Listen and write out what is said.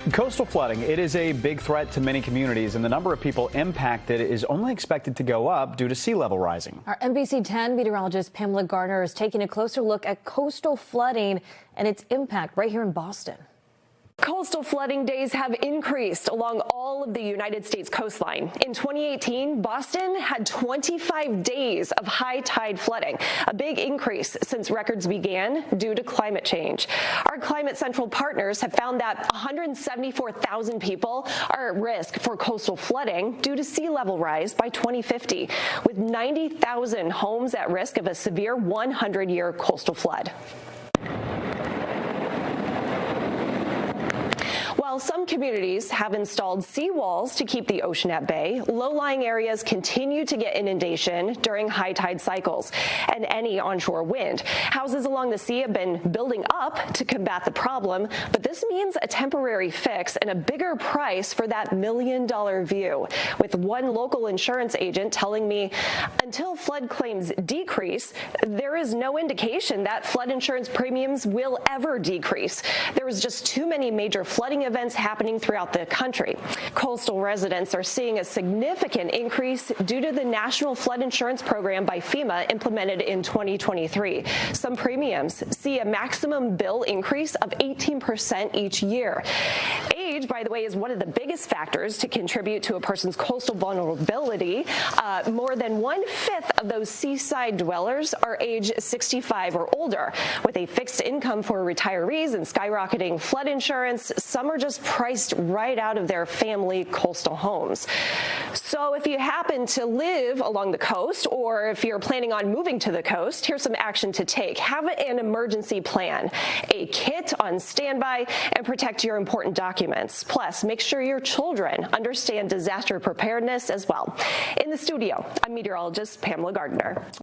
Coastal flooding, it is a big threat to many communities, and the number of people impacted is only expected to go up due to sea level rising. Our NBC 10 meteorologist Pamela Gardner is taking a closer look at coastal flooding and its impact right here in Boston. Coastal flooding days have increased along all of the United States coastline. In 2018, Boston had 25 days of high tide flooding, a big increase since records began due to climate change. Our Climate Central partners have found that 174,000 people are at risk for coastal flooding due to sea level rise by 2050, with 90,000 homes at risk of a severe 100-year coastal flood. While some communities have installed seawalls to keep the ocean at bay, low-lying areas continue to get inundation during high tide cycles and any onshore wind. Houses along the sea have been building up to combat the problem, but this means a temporary fix and a bigger price for that million-dollar view. With one local insurance agent telling me, until flood claims decrease, there is no indication that flood insurance premiums will ever decrease. There is just too many major flooding events happening throughout the country. Coastal residents are seeing a significant increase due to the National Flood Insurance Program by FEMA implemented in 2023. Some premiums see a maximum bill increase of 18% each year. Age, by the way, is one of the biggest factors to contribute to a person's coastal vulnerability. More than 1/5 of those seaside dwellers are age 65 or older. With a fixed income for retirees and skyrocketing flood insurance, some are just priced right out of their family coastal homes. So if you happen to live along the coast, or if you're planning on moving to the coast, here's some action to take. Have an emergency plan, a kit on standby, and protect your important documents. Plus, make sure your children understand disaster preparedness as well. In the studio, I'm meteorologist Pamela Gardner.